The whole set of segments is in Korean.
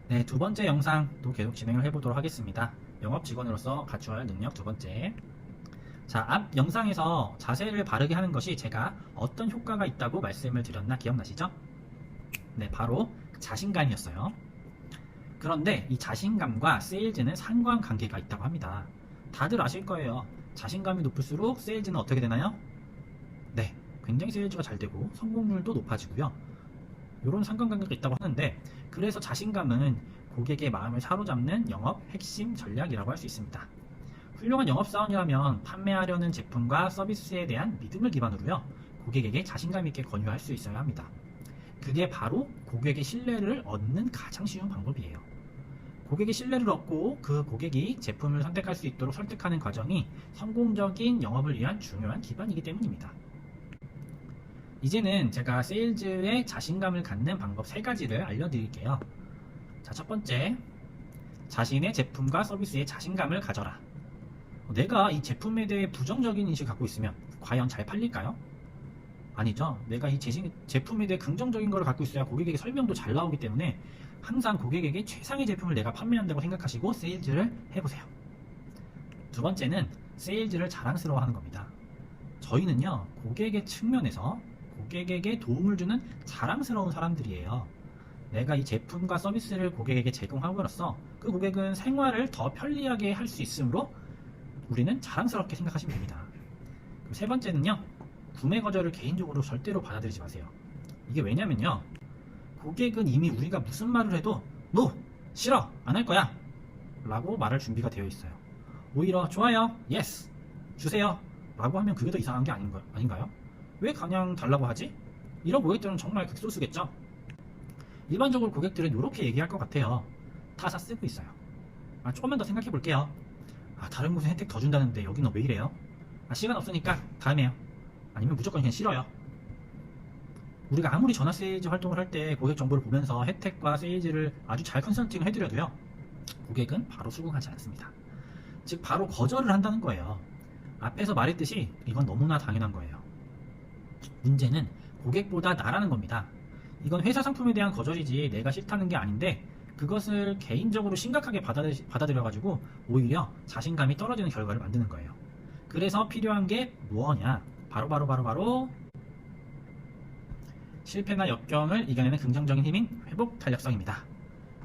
네, 두 번째 영상도 계속 진행을 해보도록 하겠습니다. 영업 직원으로서 갖추어야 할 능력 두 번째. 자, 앞 영상에서 자세를 바르게 하는 것이 제가 어떤 효과가 있다고 말씀을 드렸나 기억나시죠? 네, 바로 자신감이었어요. 그런데 이 자신감과 세일즈는 상관관계가 있다고 합니다. 다들 아실 거예요. 자신감이 높을수록 세일즈는 어떻게 되나요? 네, 굉장히 세일즈가 잘 되고 성공률도 높아지고요. 이런 상관관계가 있다고 하는데, 그래서 자신감은 고객의 마음을 사로잡는 영업 핵심 전략이라고 할 수 있습니다. 훌륭한 영업사원이라면 판매하려는 제품과 서비스에 대한 믿음을 기반으로요, 고객에게 자신감 있게 권유할 수 있어야 합니다. 그게 바로 고객의 신뢰를 얻는 가장 쉬운 방법이에요. 고객의 신뢰를 얻고 그 고객이 제품을 선택할 수 있도록 설득하는 과정이 성공적인 영업을 위한 중요한 기반이기 때문입니다. 이제는 제가 세일즈의 자신감을 갖는 방법 3가지를 알려드릴게요. 자, 첫 번째, 자신의 제품과 서비스에 자신감을 가져라. 내가 이 제품에 대해 부정적인 인식을 갖고 있으면 과연 잘 팔릴까요? 아니죠. 내가 이 제품에 대해 긍정적인 걸 갖고 있어야 고객에게 설명도 잘 나오기 때문에 항상 고객에게 최상의 제품을 내가 판매한다고 생각하시고 세일즈를 해보세요. 두 번째는 세일즈를 자랑스러워하는 겁니다. 저희는요, 고객의 측면에서 고객에게 도움을 주는 자랑스러운 사람들이에요. 내가 이 제품과 서비스를 고객에게 제공함으로써 그 고객은 생활을 더 편리하게 할 수 있으므로 우리는 자랑스럽게 생각하시면 됩니다. 그리고 세 번째는요, 구매 거절을 개인적으로 절대로 받아들이지 마세요. 이게 왜냐면요, 고객은 이미 우리가 무슨 말을 해도 NO! 싫어! 안 할 거야! 라고 말할 준비가 되어 있어요. 오히려 좋아요! 예스! 주세요! 라고 하면 그게 더 이상한 게 아닌가요? 왜 그냥 달라고 하지? 이런 고객들은 정말 극소수겠죠? 일반적으로 고객들은 이렇게 얘기할 것 같아요. 타사 쓰고 있어요. 조금만 더 생각해 볼게요. 다른 곳에 혜택 더 준다는데 여기는 왜 이래요? 시간 없으니까 다음에 해요. 아니면 무조건 그냥 싫어요. 우리가 아무리 전화 세일즈 활동을 할 때 고객 정보를 보면서 혜택과 세일즈를 아주 잘 컨설팅을 해드려도요, 고객은 바로 수긍하지 않습니다. 즉 바로 거절을 한다는 거예요. 앞에서 말했듯이 이건 너무나 당연한 거예요. 문제는 고객보다 나라는 겁니다. 이건 회사 상품에 대한 거절이지 내가 싫다는 게 아닌데, 그것을 개인적으로 심각하게 받아들여가지고 오히려 자신감이 떨어지는 결과를 만드는 거예요. 그래서 필요한 게 뭐냐? 바로 실패나 역경을 이겨내는 긍정적인 힘인 회복 탄력성입니다.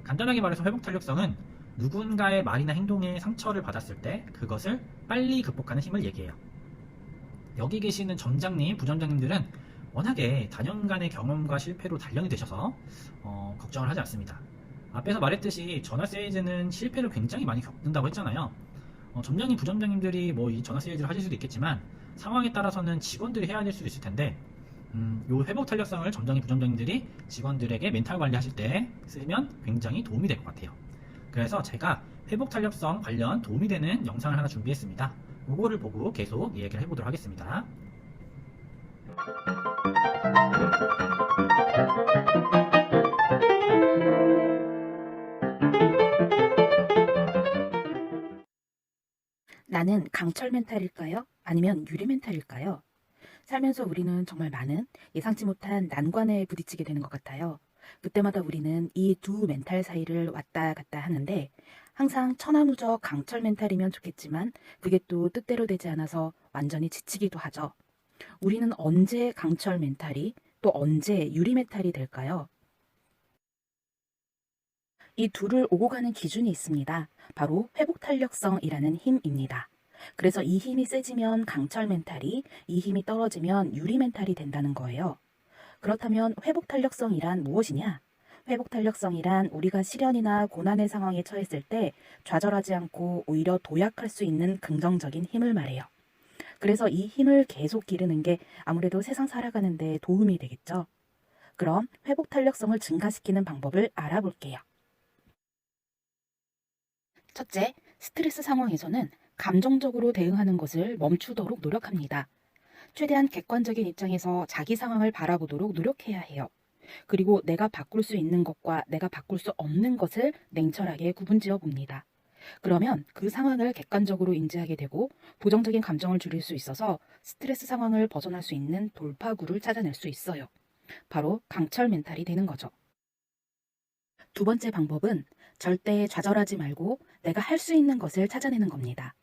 간단하게 말해서 회복 탄력성은 누군가의 말이나 행동에 상처를 받았을 때 그것을 빨리 극복하는 힘을 얘기해요. 여기 계시는 점장님, 부점장님들은 워낙에 다년간의 경험과 실패로 단련이 되셔서 걱정을 하지 않습니다. 앞에서 말했듯이 전화 세일즈는 실패를 굉장히 많이 겪는다고 했잖아요. 점장님, 부점장님들이 뭐 이 전화 세일즈를 하실 수도 있겠지만 상황에 따라서는 직원들이 해야 될 수도 있을 텐데, 요 회복 탄력성을 점장님, 부점장님들이 직원들에게 멘탈 관리하실 때 쓰면 굉장히 도움이 될 것 같아요. 그래서 제가 회복 탄력성 관련 도움이 되는 영상을 하나 준비했습니다. 그거를 보고 계속 이야기를 해보도록 하겠습니다. 나는 강철 멘탈일까요? 아니면 유리 멘탈일까요? 살면서 우리는 정말 많은 예상치 못한 난관에 부딪히게 되는 것 같아요. 그때마다 우리는 이 두 멘탈 사이를 왔다 갔다 하는데, 항상 천하무적 강철 멘탈이면 좋겠지만 그게 또 뜻대로 되지 않아서 완전히 지치기도 하죠. 우리는 언제 강철 멘탈이, 또 언제 유리 멘탈이 될까요? 이 둘을 오고 가는 기준이 있습니다. 바로 회복 탄력성이라는 힘입니다. 그래서 이 힘이 세지면 강철 멘탈이, 이 힘이 떨어지면 유리 멘탈이 된다는 거예요. 그렇다면 회복 탄력성이란 무엇이냐? 회복 탄력성이란 우리가 시련이나 고난의 상황에 처했을 때 좌절하지 않고 오히려 도약할 수 있는 긍정적인 힘을 말해요. 그래서 이 힘을 계속 기르는 게 아무래도 세상 살아가는 데 도움이 되겠죠. 그럼 회복 탄력성을 증가시키는 방법을 알아볼게요. 첫째, 스트레스 상황에서는 감정적으로 대응하는 것을 멈추도록 노력합니다. 최대한 객관적인 입장에서 자기 상황을 바라보도록 노력해야 해요. 그리고 내가 바꿀 수 있는 것과 내가 바꿀 수 없는 것을 냉철하게 구분지어 봅니다. 그러면 그 상황을 객관적으로 인지하게 되고 부정적인 감정을 줄일 수 있어서 스트레스 상황을 벗어날 수 있는 돌파구를 찾아낼 수 있어요. 바로 강철 멘탈이 되는 거죠. 두 번째 방법은 절대 좌절하지 말고 내가 할 수 있는 것을 찾아내는 겁니다.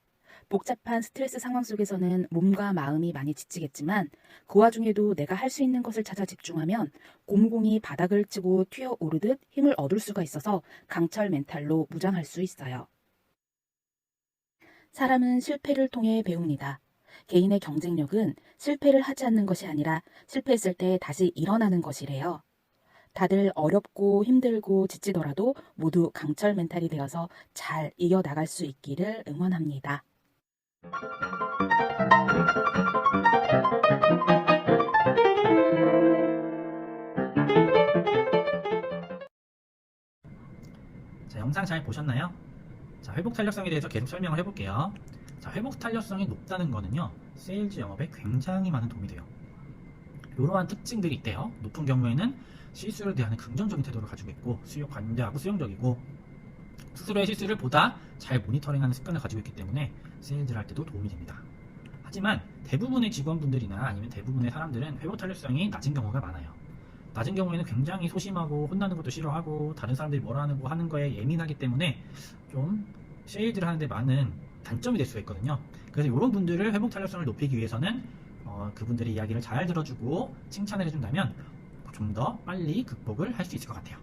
복잡한 스트레스 상황 속에서는 몸과 마음이 많이 지치겠지만 그 와중에도 내가 할 수 있는 것을 찾아 집중하면 곰공이 바닥을 치고 튀어오르듯 힘을 얻을 수가 있어서 강철 멘탈로 무장할 수 있어요. 사람은 실패를 통해 배웁니다. 개인의 경쟁력은 실패를 하지 않는 것이 아니라 실패했을 때 다시 일어나는 것이래요. 다들 어렵고 힘들고 지치더라도 모두 강철 멘탈이 되어서 잘 이겨나갈 수 있기를 응원합니다. 자, 영상 잘 보셨나요? 자, 회복 탄력성에 대해서 계속 설명을 해볼게요. 자, 회복 탄력성이 높다는 거는요, 세일즈 영업에 굉장히 많은 도움이 돼요. 이러한 특징들이 있대요. 높은 경우에는 실수를 대하는 긍정적인 태도를 가지고 있고, 수요 관대하고 수용적이고, 스스로의 실수를 보다 잘 모니터링하는 습관을 가지고 있기 때문에 세일즈를 할 때도 도움이 됩니다. 하지만 대부분의 직원분들이나 아니면 대부분의 사람들은 회복 탄력성이 낮은 경우가 많아요. 낮은 경우에는 굉장히 소심하고 혼나는 것도 싫어하고 다른 사람들이 뭐라 하는 거에 예민하기 때문에 좀 세일즈를 하는데 많은 단점이 될 수가 있거든요. 그래서 이런 분들을 회복 탄력성을 높이기 위해서는 그분들의 이야기를 잘 들어주고 칭찬을 해준다면 좀 더 빨리 극복을 할 수 있을 것 같아요.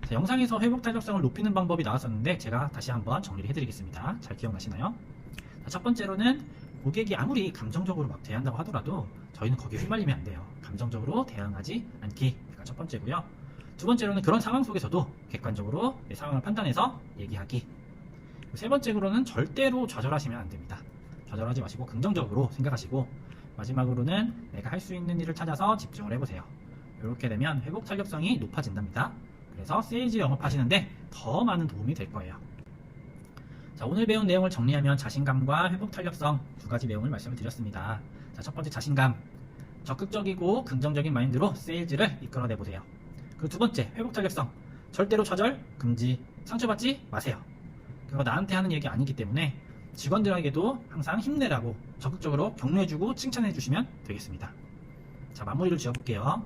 자, 영상에서 회복 탄력성을 높이는 방법이 나왔었는데 제가 다시 한번 정리를 해드리겠습니다. 잘 기억나시나요? 자, 첫 번째로는 고객이 아무리 감정적으로 막 대한다고 하더라도 저희는 거기에 휘말리면 안 돼요. 감정적으로 대응하지 않기가 첫 번째고요. 두 번째로는 그런 상황 속에서도 객관적으로 내 상황을 판단해서 얘기하기. 세 번째로는 절대로 좌절하시면 안 됩니다. 좌절하지 마시고 긍정적으로 생각하시고, 마지막으로는 내가 할 수 있는 일을 찾아서 집중을 해보세요. 이렇게 되면 회복 탄력성이 높아진답니다. 그래서 세일즈 영업하시는데 더 많은 도움이 될 거예요. 자, 오늘 배운 내용을 정리하면 자신감과 회복 탄력성 두 가지 내용을 말씀을 드렸습니다. 자, 첫 번째 자신감. 적극적이고 긍정적인 마인드로 세일즈를 이끌어내 보세요. 그리고 두 번째 회복 탄력성. 절대로 좌절, 금지, 상처받지 마세요. 그거 나한테 하는 얘기 아니기 때문에 직원들에게도 항상 힘내라고 적극적으로 격려해주고 칭찬해주시면 되겠습니다. 자, 마무리를 지어볼게요.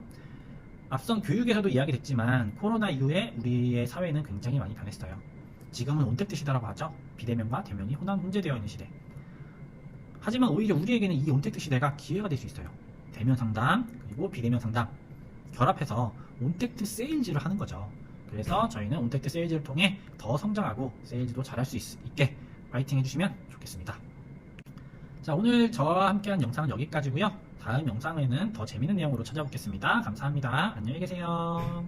앞선 교육에서도 이야기됐지만 코로나 이후에 우리의 사회는 굉장히 많이 변했어요. 지금은 온택트 시대라고 하죠. 비대면과 대면이 혼재되어 있는 시대. 하지만 오히려 우리에게는 이 온택트 시대가 기회가 될 수 있어요. 대면 상담 그리고 비대면 상담 결합해서 온택트 세일즈를 하는 거죠. 그래서 저희는 온택트 세일즈를 통해 더 성장하고 세일즈도 잘할 수 있게 파이팅 해주시면 좋겠습니다. 자, 오늘 저와 함께한 영상은 여기까지고요. 다음 영상에는 더 재밌는 내용으로 찾아뵙겠습니다. 감사합니다. 안녕히 계세요.